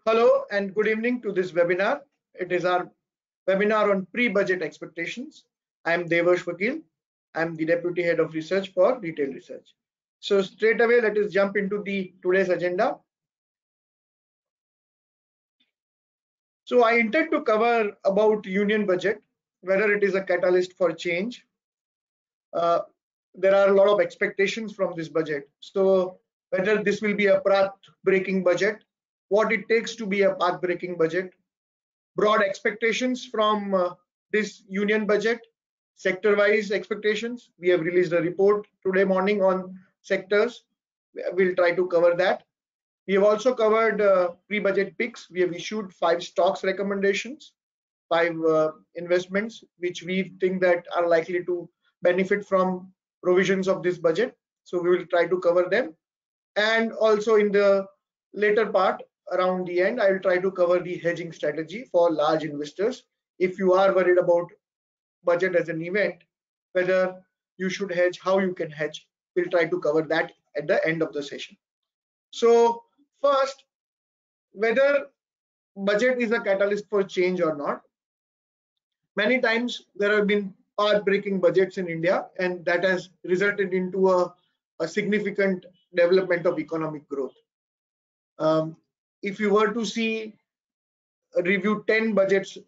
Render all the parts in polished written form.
Hello and good evening to this webinar. It is our webinar on pre-budget expectations. I am Devash Vakil. I am the Deputy Head of Research for Retail Research. So straight away, let us jump into the today's agenda. So I intend to cover about union budget, whether it is a catalyst for change. There are a lot of expectations from this budget. So whether this will be a path-breaking budget, what it takes to be a path-breaking budget, broad expectations from this union budget, sector-wise expectations. We have released a report today morning on sectors. We'll try to cover that. We have also covered pre-budget picks. We have issued 5 stocks recommendations, 5 investments which we think that are likely to benefit from provisions of this budget. So we will try to cover them. And also in the later part, around the end, I will try to cover the hedging strategy for large investors. If you are worried about budget as an event, whether you should hedge, how you can hedge, we'll try to cover that at the end of the session. So first, whether budget is a catalyst for change or not. Many times there have been path-breaking budgets in India, and that has resulted into a significant development of economic growth. If you were to see review 10 budgets,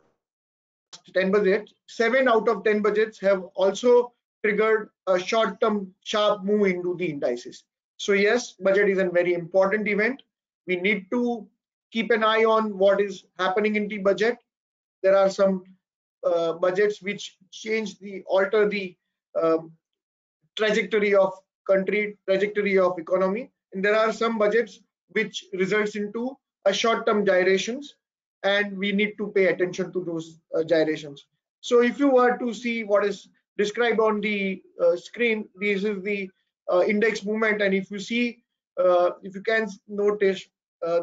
7 out of 10 budgets have also triggered a short-term sharp move into the indices. So yes, budget is a very important event. We need to keep an eye on what is happening in the budget. There are some budgets which alter the trajectory of country, trajectory of economy, and there are some budgets which results into a short-term gyrations, and we need to pay attention to those gyrations. So if you were to see what is described on the screen, this is the index movement, and if you see, if you can notice,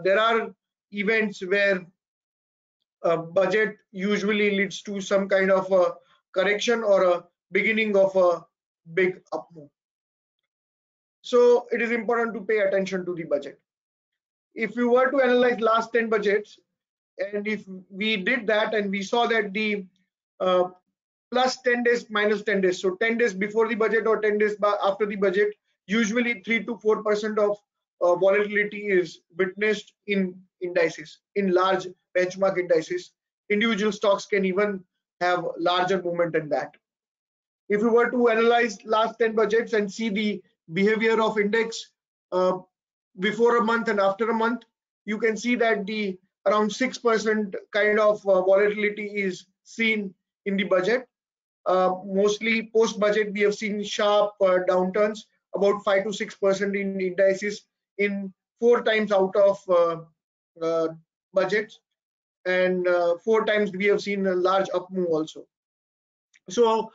there are events where budget usually leads to some kind of a correction or a beginning of a big up move. So it is important to pay attention to the budget. If you were to analyze last 10 budgets, and if we did that and we saw that the plus 10 days, minus 10 days, so 10 days before the budget or 10 days after the budget, usually 3 to 4% of volatility is witnessed in indices, in large benchmark indices. Individual stocks can even have larger movement than that. If you were to analyze last 10 budgets and see the behavior of index before a month and after a month, you can see that the around 6% kind of volatility is seen in the budget. Mostly post-budget, we have seen sharp downturns, about 5 to 6% in indices in 4 times out of budgets, and 4 times we have seen a large up move also. So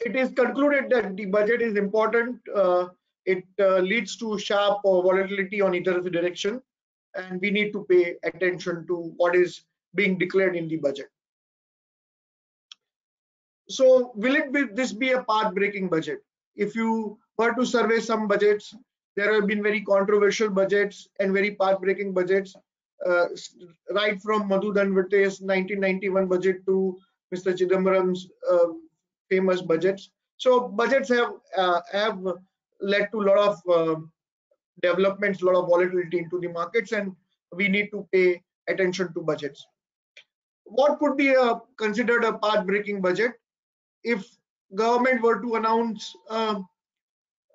it is concluded that the budget is important. It leads to sharp volatility on either direction, and we need to pay attention to what is being declared in the budget. So will this be a path-breaking budget? If you were to survey some budgets, there have been very controversial budgets and very path-breaking budgets, right from Madhu Danvite's 1991 budget to Mr. Chidambaram's famous budgets. So budgets have led to a lot of developments, a lot of volatility into the markets, and we need to pay attention to budgets. What could be considered a path-breaking budget? If government were to announce a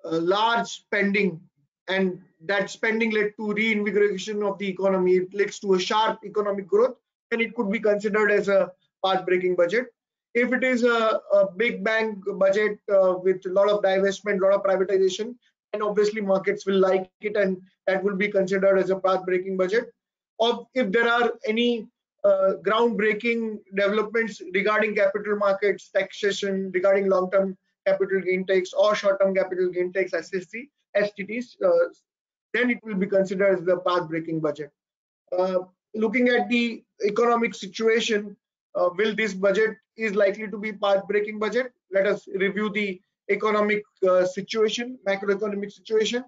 large spending, and that spending led to reinvigoration of the economy, it leads to a sharp economic growth, then it could be considered as a path-breaking budget. If it is a big bang budget with a lot of divestment, a lot of privatization, then obviously markets will like it, and that will be considered as a path-breaking budget. Or if there are any groundbreaking developments regarding capital markets, taxation, regarding long-term capital gain tax or short-term capital gain tax, STTs, then it will be considered as the path-breaking budget. Looking at the economic situation, will this budget is likely to be path-breaking budget? Let us review the economic situation, macroeconomic situation.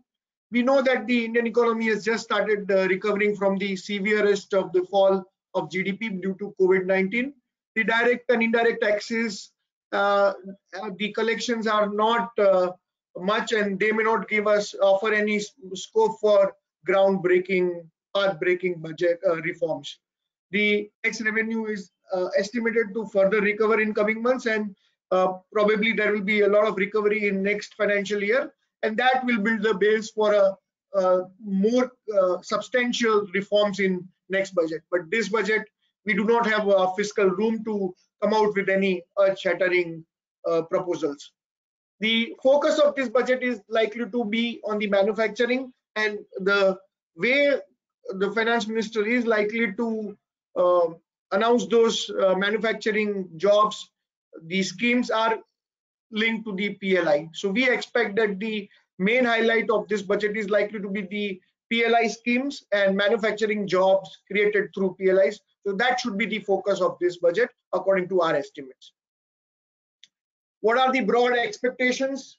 We know that the Indian economy has just started recovering from the severest of the fall of GDP due to COVID-19. The direct and indirect taxes, the collections are not much, and they may not offer any scope for groundbreaking, path-breaking budget reforms. The tax revenue is estimated to further recover in coming months, and probably there will be a lot of recovery in next financial year, and that will build the base for a more substantial reforms in next budget. But this budget, we do not have fiscal room to come out with any earth-shattering proposals. The focus of this budget is likely to be on the manufacturing, and the way the finance minister is likely to uh, announce those manufacturing jobs, the schemes are linked to the PLI. So we expect that the main highlight of this budget is likely to be the PLI schemes and manufacturing jobs created through PLIs. So that should be the focus of this budget according to our estimates. What are the broad expectations?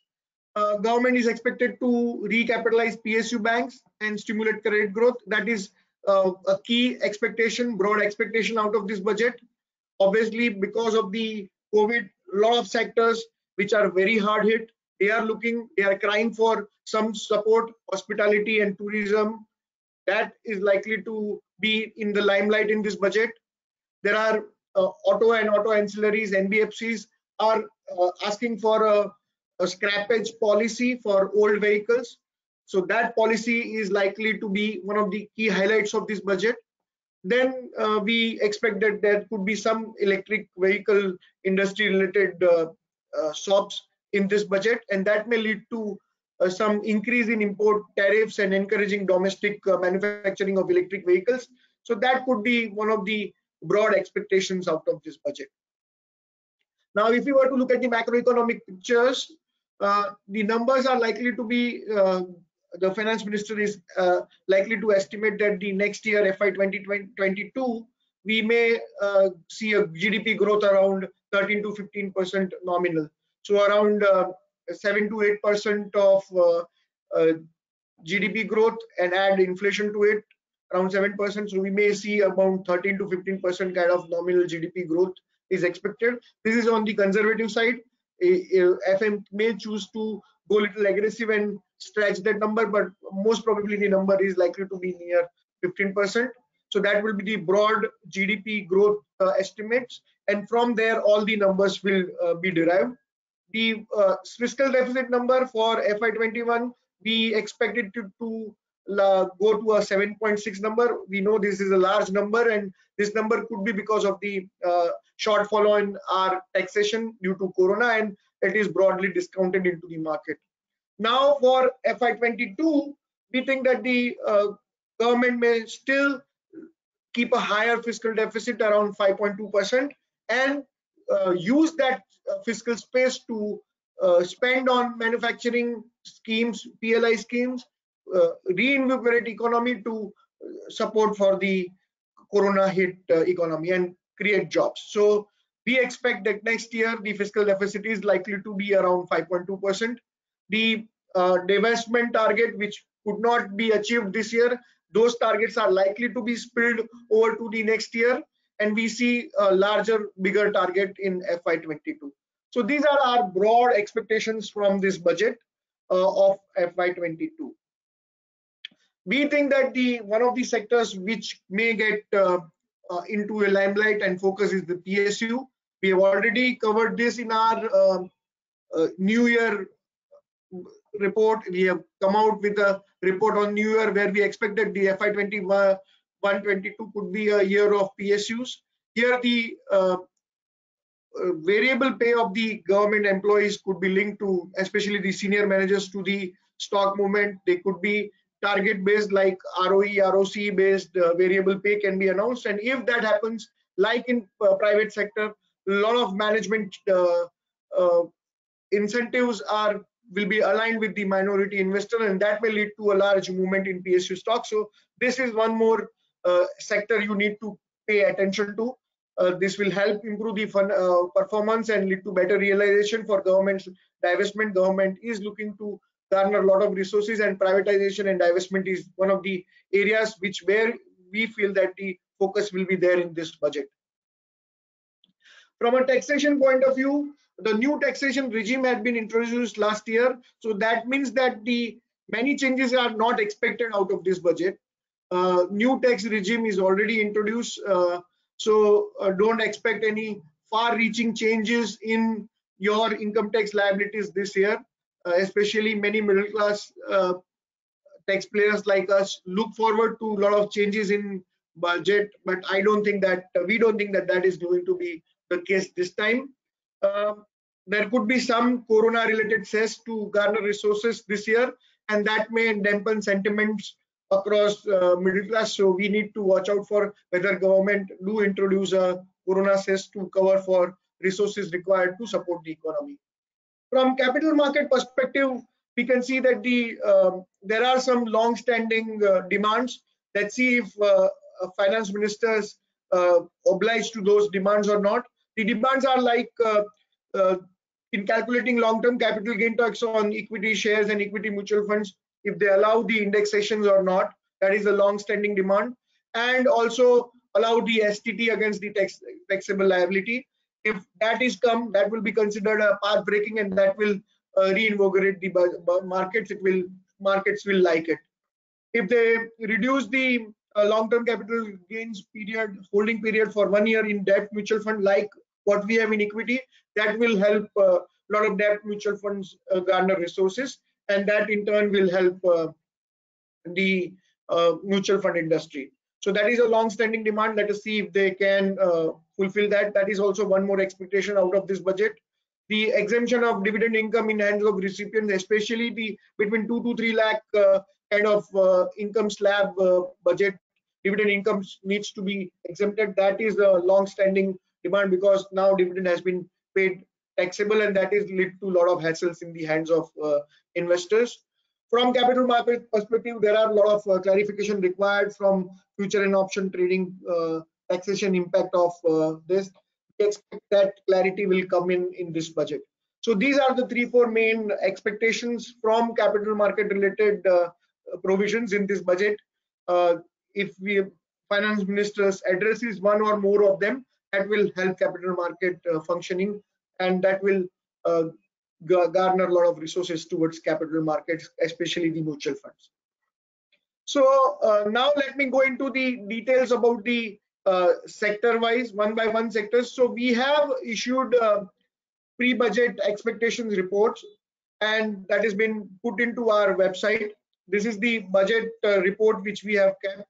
Government is expected to recapitalize PSU banks and stimulate credit growth. That is a key expectation, broad expectation out of this budget. Obviously, because of the COVID, a lot of sectors which are very hard hit, they are crying for some support. Hospitality and tourism, that is likely to be in the limelight in this budget. There are auto and auto ancillaries, NBFCs are asking for a scrappage policy for old vehicles. So that policy is likely to be one of the key highlights of this budget. Then we expect that there could be some electric vehicle industry related shops in this budget, and that may lead to some increase in import tariffs and encouraging domestic manufacturing of electric vehicles. So that could be one of the broad expectations out of this budget. Now, if you were to look at the macroeconomic pictures, the numbers are likely to be, the finance minister is likely to estimate that the next year, FY 2022, we may see a GDP growth around 13 to 15% nominal. So around 7 to 8% of GDP growth, and add inflation to it, around 7%. So we may see about 13 to 15% kind of nominal GDP growth is expected. This is on the conservative side. FM may choose to go a little aggressive and stretch that number, but most probably the number is likely to be near 15%. So that will be the broad GDP growth estimates, and from there all the numbers will be derived. The fiscal deficit number for FY21, we expect it to go to a 7.6 number. We know this is a large number, and this number could be because of the shortfall in our taxation due to corona, and it is broadly discounted into the market. Now for FY22, we think that the government may still keep a higher fiscal deficit around 5.2%, and use that fiscal space to spend on manufacturing schemes, PLI schemes, reinvigorate economy to support for the corona hit economy and create jobs. So we expect that next year the fiscal deficit is likely to be around 5.2%. The divestment target, which could not be achieved this year, those targets are likely to be spilled over to the next year, and we see a larger, bigger target in FY22. So these are our broad expectations from this budget of FY22. We think that one of the sectors which may get into a limelight and focus is the PSU. We have already covered this in our New Year report. We have come out with a report on New Year where we expect that the FY21-22 could be a year of PSUs. Here the variable pay of the government employees could be linked to, especially the senior managers, to the stock movement. They could be target based, like ROE, ROC based variable pay can be announced, and if that happens, like in private sector, a lot of management incentives will be aligned with the minority investor, and that may lead to a large movement in PSU stock. So this is one more sector you need to pay attention to. This will help improve the performance and lead to better realization for government's divestment. Government is looking to garner a lot of resources, and privatization and divestment is one of the areas where we feel that the focus will be there in this budget. From a taxation point of view, the new taxation regime had been introduced last year, so that means that the many changes are not expected out of this budget. New tax regime is already introduced, so don't expect any far-reaching changes in your income tax liabilities this year. Especially many middle-class taxpayers like us look forward to a lot of changes in budget, but I don't think that we don't think that that is going to be the case this time. There could be some corona-related cess to garner resources this year, and that may dampen sentiments across middle class. So we need to watch out for whether government do introduce a corona cess to cover for resources required to support the economy. From capital market perspective, we can see that there are some long-standing demands. Let's see if finance ministers oblige to those demands or not. The demands are like in calculating long-term capital gain tax on equity shares and equity mutual funds, if they allow the indexations or not. That is a long-standing demand, and also allow the STT against the taxable liability. If that is come, that will be considered a path breaking, and that will reinvigorate the markets. Markets will like it. If they reduce the long-term capital gains period, holding period for 1 year in debt mutual fund, like what we have in equity, that will help a lot of debt mutual funds garner resources, and that in turn will help the mutual fund industry. So that is a long-standing demand. Let us see if they can fulfill that. That is also one more expectation out of this budget. The exemption of dividend income in hands of recipients, especially the between 2 to 3 lakh kind of income slab budget, dividend income needs to be exempted. That is a long-standing demand, because now dividend has been paid taxable, and that is led to a lot of hassles in the hands of investors. From capital market perspective, there are a lot of clarification required from future and option trading taxation impact of this. We expect that clarity will come in this budget. So these are the 3-4 main expectations from capital market related provisions in this budget. If we finance ministers addresses one or more of them, that will help capital market functioning, and that will garner a lot of resources towards capital markets, especially the mutual funds. So now let me go into the details about the sector wise, one by one sectors. So we have issued pre-budget expectations reports, and that has been put into our website. This is the budget report which we have kept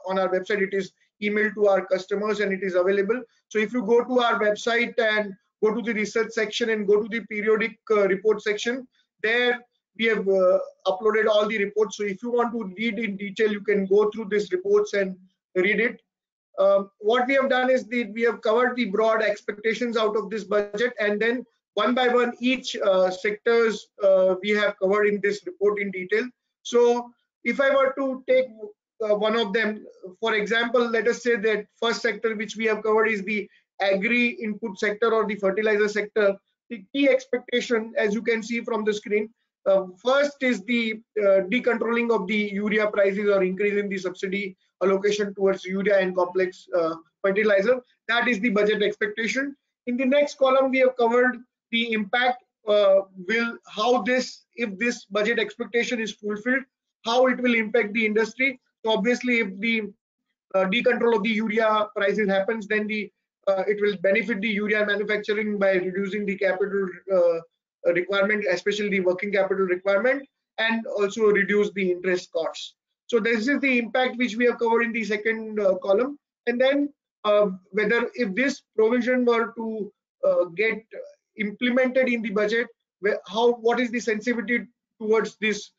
on our website. It is emailed to our customers and it is available. So if you go to our website and go to the research section and go to the periodic report section, there we have uploaded all the reports. So if you want to read in detail, you can go through these reports and read it. What we have done is we have covered the broad expectations out of this budget, and then one by one each sectors we have covered in this report in detail. So if I were to take one of them, for example, let us say that first sector which we have covered is the agri input sector or the fertilizer sector. The key expectation, as you can see from the screen, first is the decontrolling of the urea prices or increasing the subsidy allocation towards urea and complex fertilizer. That is the budget expectation. In the next column, we have covered the impact how this, if this budget expectation is fulfilled, how it will impact the industry. So obviously, if the decontrol of the urea prices happens, then it will benefit the urea manufacturing by reducing the capital requirement, especially the working capital requirement, and also reduce the interest costs. So this is the impact which we have covered in the second column. And then whether if this provision were to get implemented in the budget, what is the sensitivity towards this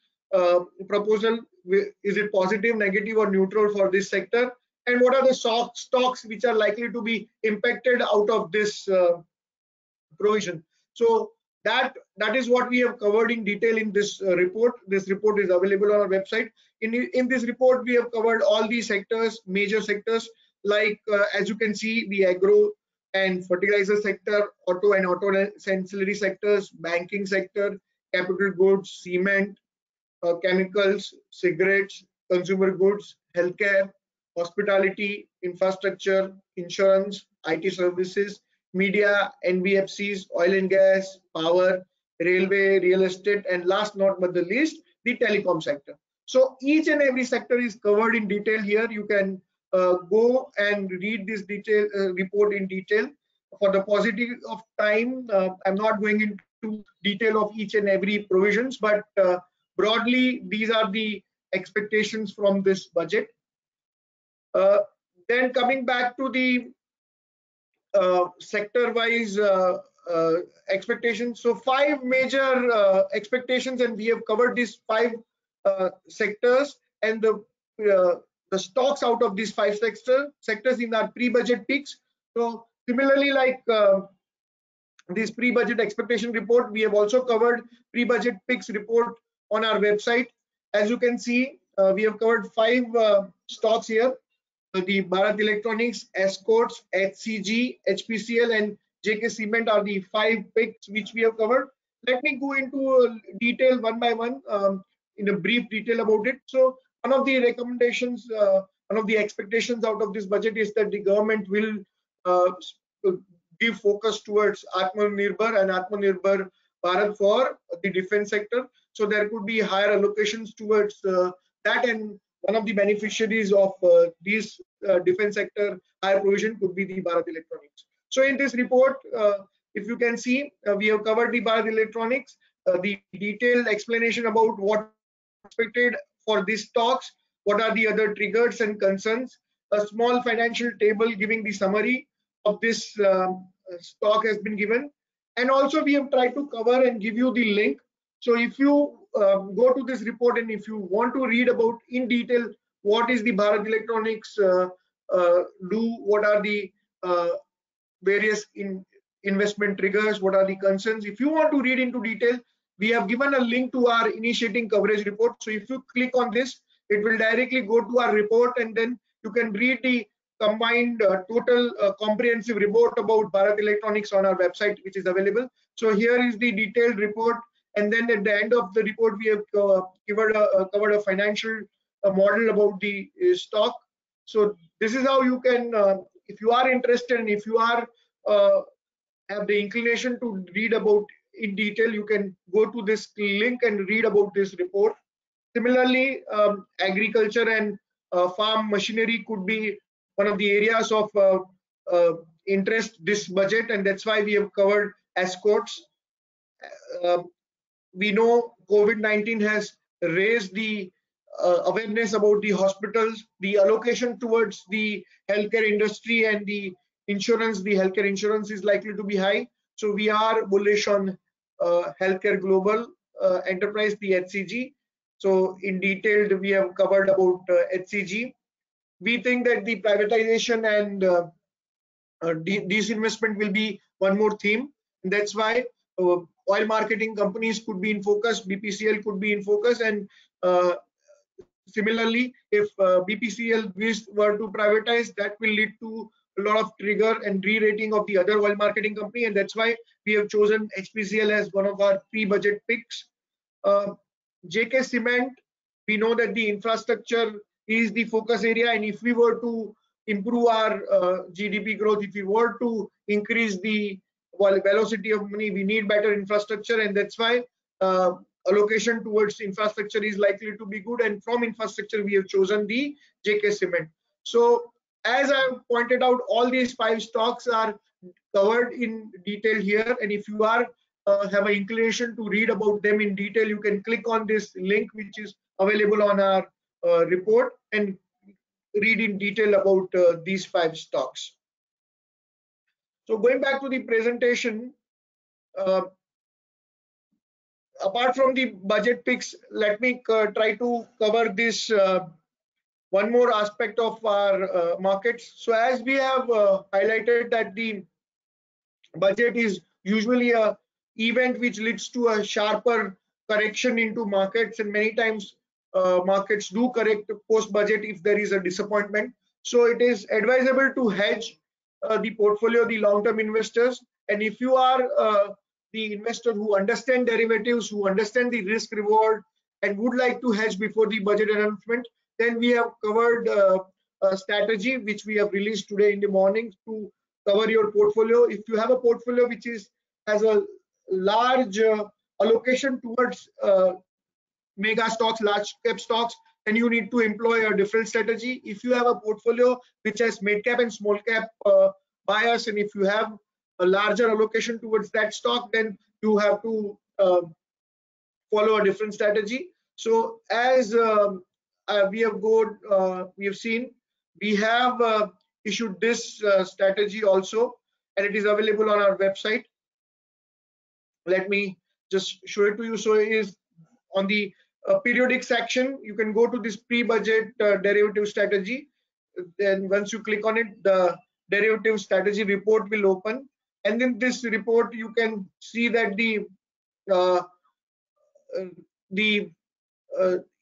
proposal? Is it positive, negative, or neutral for this sector? And what are the stocks which are likely to be impacted out of this provision? So that is what we have covered in detail in this report. This report is available on our website. In this report, we have covered all the sectors, major sectors, like as you can see, the agro and fertilizer sector, auto and auto ancillary sectors, banking sector, capital goods, cement, chemicals, cigarettes, consumer goods, healthcare, hospitality, infrastructure, insurance, IT services, media, NBFCs, oil and gas, power, railway, real estate, and last not but the least, the telecom sector. So each and every sector is covered in detail here. You can go and read this detail report in detail. For the paucity of time, I'm not going into detail of each and every provisions, but broadly, these are the expectations from this budget. Then coming back to the sector-wise expectations. So 5 major expectations, and we have covered these 5 sectors and the stocks out of these 5 sectors in our pre-budget picks. So similarly, like this pre-budget expectation report, we have also covered pre-budget picks report on our website. As you can see, we have covered 5 stocks here. The Bharat Electronics, Escorts, HCG, HPCL, and JK Cement are the 5 picks which we have covered. Let me go into detail one by one, in a brief detail about it. So one of the recommendations, one of the expectations out of this budget is that the government will give focus towards Atmanirbhar and Atmanirbhar Bharat for the defense sector. So there could be higher allocations towards that, and one of the beneficiaries of these defense sector higher provision could be the Bharat Electronics. So in this report, if you can see, we have covered the Bharat Electronics, the detailed explanation about what expected for these stocks, what are the other triggers and concerns, a small financial table giving the summary of this stock has been given, and also we have tried to cover and give you the link. So if you go to this report and if you want to read about in detail what is the Bharat Electronics do, what are the various investment triggers, what are the concerns, if you want to read into detail, we have given a link to our initiating coverage report. So if you click on this, it will directly go to our report, and then you can read the combined total comprehensive report about Bharat Electronics on our website, which is available. So here is the detailed report, and then at the end of the report, we have covered a financial model about the stock. So this is how you can, if you are interested and if you are have the inclination to read about in detail, you can go to this link and read about this report. Similarly, agriculture and farm machinery could be one of the areas of interest this budget, and that's why we have covered Escorts. We know COVID-19 has raised the awareness about the hospitals, the allocation towards the healthcare industry and the insurance. The healthcare insurance is likely to be high, so we are bullish on Healthcare Global Enterprise, the HCG. So in detail, we have covered about HCG. We think that the privatization and disinvestment will be one more theme. And that's why oil marketing companies could be in focus, BPCL could be in focus, and similarly, if BPCL were to privatize, that will lead to a lot of trigger and re-rating of the other oil marketing company, and that's why we have chosen HPCL as one of our pre-budget picks. JK Cement, we know that the infrastructure is the focus area, and if we were to improve our GDP growth, if we were to increase the velocity of money, we need better infrastructure, and that's why allocation towards infrastructure is likely to be good, and from infrastructure we have chosen the JK Cement. So as I have pointed out, all these 5 stocks are covered in detail here, and if you are have an inclination to read about them in detail, you can click on this link which is available on our report and read in detail about these 5 stocks. So going back to the presentation, apart from the budget picks, let me try to cover this one more aspect of our markets. So as we have highlighted that the budget is usually a event which leads to a sharper correction into markets, and many times markets do correct post budget if there is a disappointment. So it is advisable to hedge the portfolio, the long-term investors, and if you are the investor who understand derivatives, who understand the risk reward and would like to hedge before the budget announcement, then we have covered a strategy which we have released today in the morning to cover your portfolio. If you have a portfolio which has a large allocation towards mega stocks, large cap stocks, then you need to employ a different strategy. If you have a portfolio which has mid cap and small cap bias, and if you have a larger allocation towards that stock, then you have to follow a different strategy. So as we have seen, we have issued this strategy also, and it is available on our website. Let me just show it to you. So it is on the periodic section. You can go to this pre-budget derivative strategy. Then once you click on it, the derivative strategy report will open, and in this report you can see that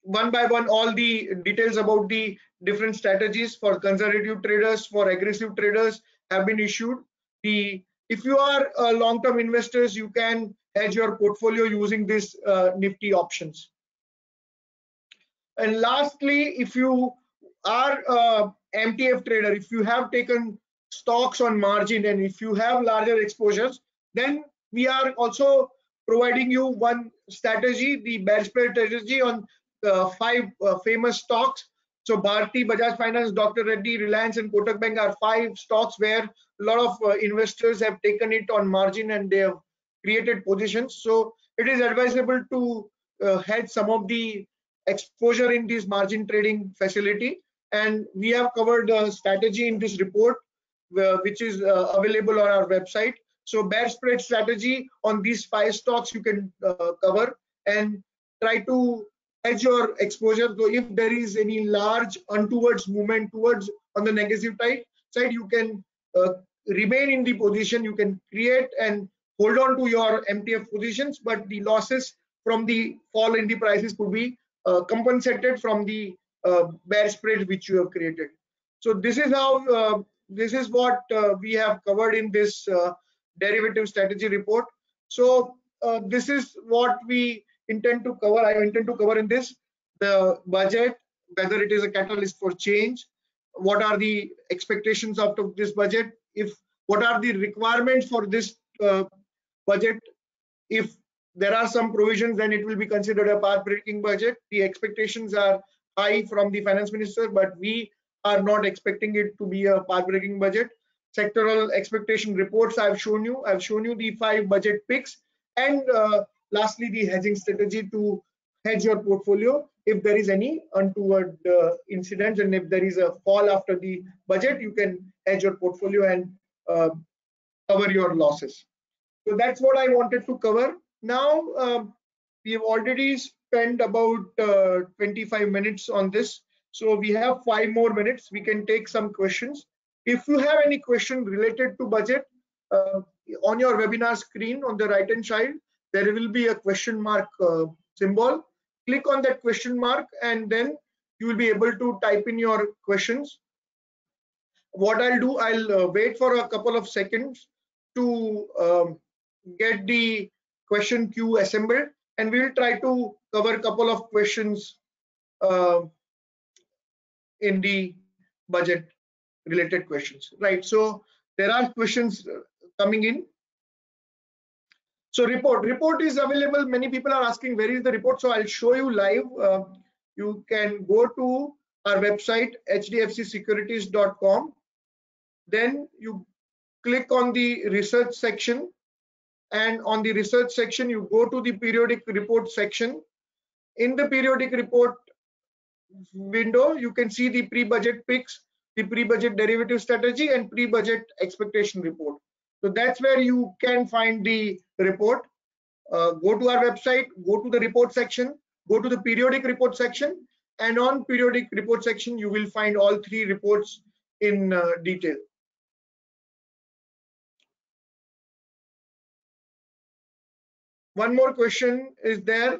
one by one all the details about the different strategies for conservative traders, for aggressive traders have been issued. If you are long-term investors, you can hedge your portfolio using this Nifty options. And lastly, if you are a MTF trader, if you have taken stocks on margin and if you have larger exposures, then we are also providing you one strategy, the bear spread strategy on 5 famous stocks. So Bharti, Bajaj Finance, Dr. Reddy, Reliance and Kotak Bank are 5 stocks where a lot of investors have taken it on margin and they have created positions. So it is advisable to hedge some of the exposure in this margin trading facility, and we have covered the strategy in this report which is available on our website. So bear spread strategy on these 5 stocks you can cover and try to hedge your exposure. So if there is any large untowards movement towards on the negative side, you can remain in the position, you can create and hold on to your MTF positions, but the losses from the fall in the prices could be compensated from the bear spread which you have created. So this is how this is what we have covered in this derivative strategy report. So this is what we intend to cover. I intend to cover in this: the budget, whether it is a catalyst for change, what are the expectations out of this budget, what are the requirements for this budget. If there are some provisions, then it will be considered a path-breaking budget. The expectations are high from the finance minister, but we are not expecting it to be a path-breaking budget. Sectoral expectation reports I've shown you. I've shown you the 5 budget picks, and lastly the hedging strategy to hedge your portfolio if there is any untoward incidents, and if there is a fall after the budget, you can hedge your portfolio and cover your losses. So that's what I wanted to cover. Now we have already spent about 25 minutes on this, so we have 5 more minutes. We can take some questions. If you have any question related to budget, on your webinar screen on the right hand side there will be a question mark symbol. Click on that question mark and then you will be able to type in your questions. What I'll do, I'll wait for a couple of seconds to get the question queue assembled, and we will try to cover a couple of questions in the budget related questions, right? So there are questions coming in. So report is available. Many people are asking where is the report, so I'll show you live. You can go to our website hdfcsecurities.com, then you click on the research section, and on the research section you go to the periodic report section. In the periodic report window you can see the pre-budget picks, the pre-budget derivative strategy and pre-budget expectation report. So that's where you can find the report. Go to our website, go to the report section, go to the periodic report section, and on periodic report section you will find all 3 reports in detail. One more question is there,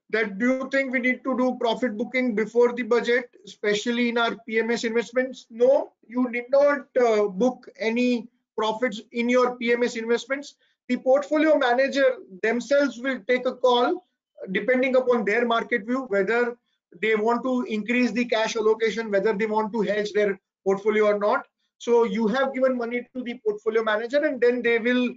that do you think we need to do profit booking before the budget, especially in our PMS investments? No, you need not book any profits in your PMS investments. The portfolio manager themselves will take a call depending upon their market view, whether they want to increase the cash allocation, whether they want to hedge their portfolio or not. So you have given money to the portfolio manager, and then they will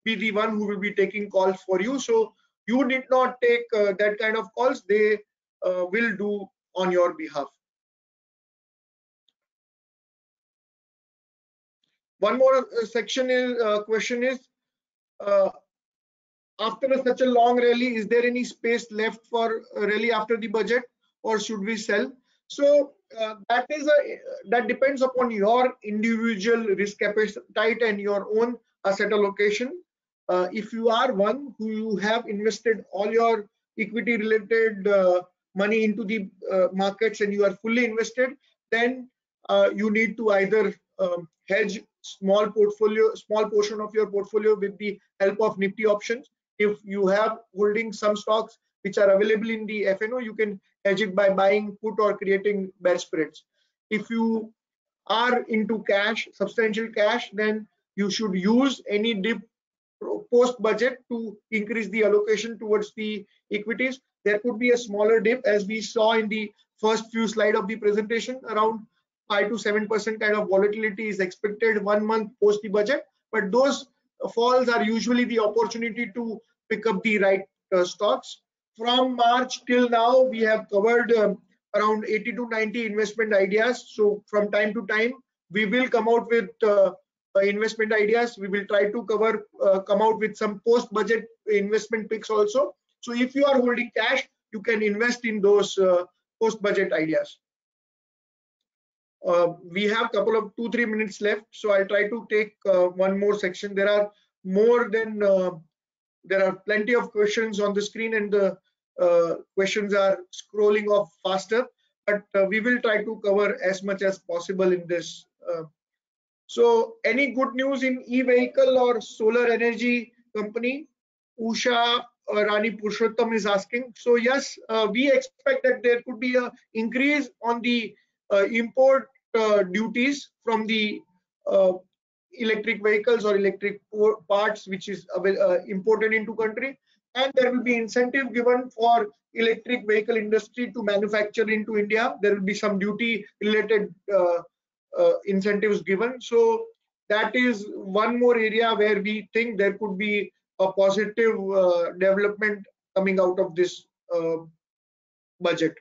be the one who will be taking calls for you. So you need not take that kind of calls. They will do on your behalf. One more section is question is, after such a long rally, is there any space left for a rally after the budget, or should we sell? So that depends upon your individual risk appetite and your own asset allocation. If you are one who have invested all your equity related money into the markets and you are fully invested, then you need to either hedge small portion of your portfolio with the help of Nifty options. If you have holding some stocks which are available in the FNO, you can hedge it by buying put or creating bear spreads. If you are into cash, substantial cash, then you should use any dip post budget to increase the allocation towards the equities. There could be a smaller dip, as we saw in the first few slides of the presentation. Around 5 to 7% kind of volatility is expected 1 month post the budget, but those falls are usually the opportunity to pick up the right stocks. From March till now, we have covered around 80 to 90 investment ideas. So from time to time, we will come out with investment ideas. We will try to come out with some post budget investment picks also. So if you are holding cash, you can invest in those post budget ideas. We have a couple of 2-3 minutes left, so I'll try to take one more section. There are plenty of questions on the screen, and the questions are scrolling off faster, but we will try to cover as much as possible in this. So any good news in e-vehicle or solar energy company? Usha Rani Purushottam is asking. So yes, we expect that there could be an increase on the import duties from the electric vehicles or electric parts which is imported into country, and there will be incentive given for electric vehicle industry to manufacture into India. There will be some duty related incentives given. So that is one more area where we think there could be a positive development coming out of this budget.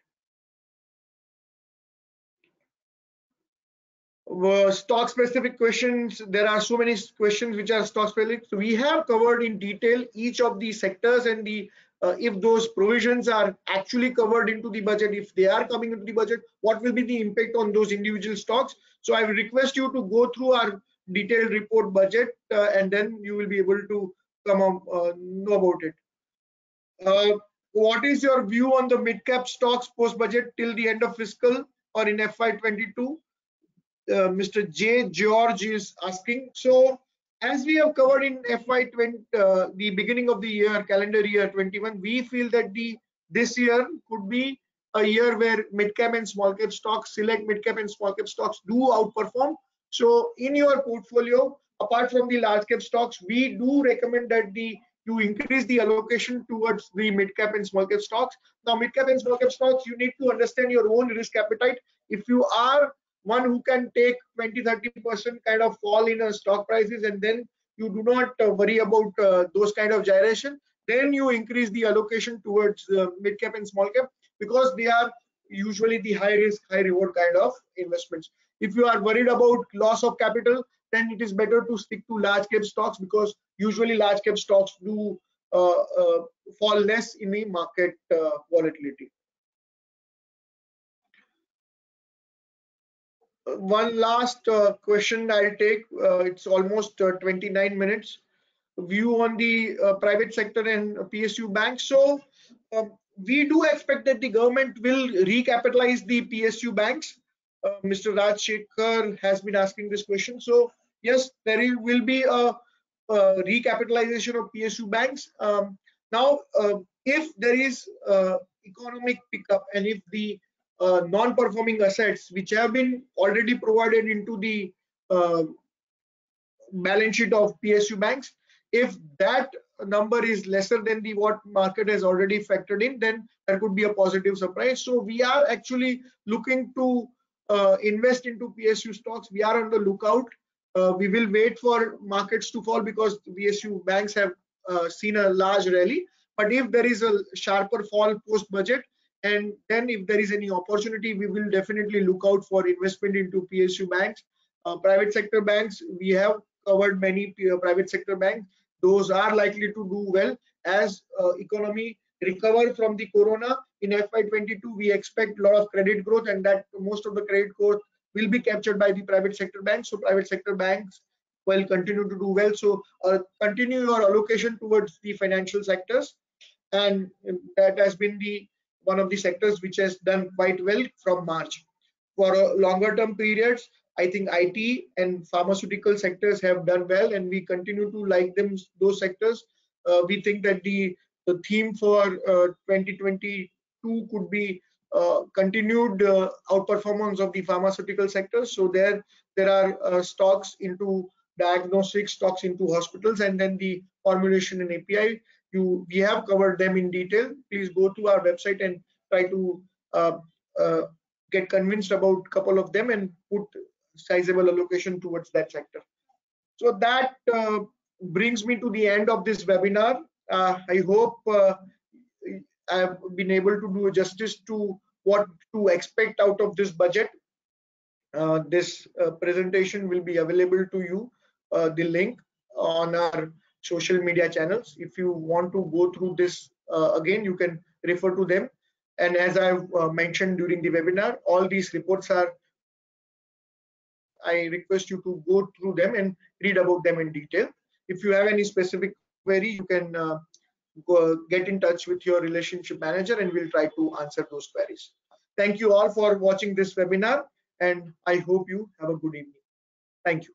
Stock specific questions. There are so many questions which are stock specific. So we have covered in detail each of the sectors and the if those provisions are actually covered into the budget, if they are coming into the budget, what will be the impact on those individual stocks. So I will request you to go through our detailed report budget and then you will be able to come know about it. What is your view on the mid cap stocks post budget till the end of fiscal or in FY22? Mr. J. George is asking. So as we have covered in FY20, the beginning of the year, calendar year 21, we feel that this year could be a year where mid cap and small cap stocks, select mid cap and small cap stocks do outperform. So in your portfolio, apart from the large cap stocks, we do recommend that you increase the allocation towards the mid cap and small cap stocks. Now, mid cap and small cap stocks, you need to understand your own risk appetite. If you are one who can take 20-30% kind of fall in stock prices and then you do not worry about those kind of gyration, then you increase the allocation towards mid cap and small cap, because they are usually the high risk, high reward kind of investments. If you are worried about loss of capital, then it is better to stick to large cap stocks, because usually large cap stocks do fall less in the market volatility. One last question I'll take. It's almost 29 minutes. View on the private sector and PSU banks. So we do expect that the government will recapitalize the PSU banks. Mr. Raj Shekhar has been asking this question. So yes, there will be a recapitalization of PSU banks. Now, if there is economic pickup and if the non-performing assets which have been already provided into the balance sheet of PSU banks, if that number is lesser than the what market has already factored in, then there could be a positive surprise. So we are actually looking to invest into PSU stocks. We are on the lookout. We will wait for markets to fall because PSU banks have seen a large rally. But if there is a sharper fall post budget, and then if there is any opportunity, we will definitely look out for investment into PSU banks. Private sector banks, we have covered many private sector banks. Those are likely to do well as economy recover from the corona. In FY22, we expect a lot of credit growth, and that most of the credit growth will be captured by the private sector banks. So private sector banks will continue to do well. So continue your allocation towards the financial sectors, and that has been the one of the sectors which has done quite well from March. For longer term periods, I think IT and pharmaceutical sectors have done well, and we continue to like them, those sectors. We think that the theme for 2022 could be continued outperformance of the pharmaceutical sector. So there are stocks into diagnostics, stocks into hospitals, and then the formulation and API. We have covered them in detail. Please go to our website and try to get convinced about a couple of them and put sizable allocation towards that sector. So that brings me to the end of this webinar. I hope I have been able to do justice to what to expect out of this budget. This presentation will be available to you, the link on our social media channels. If you want to go through this again, you can refer to them. And as I've mentioned during the webinar, all these reports are, I request you to go through them and read about them in detail. If you have any specific query, you can get in touch with your relationship manager and we'll try to answer those queries. Thank you all for watching this webinar, and I hope you have a good evening. Thank you.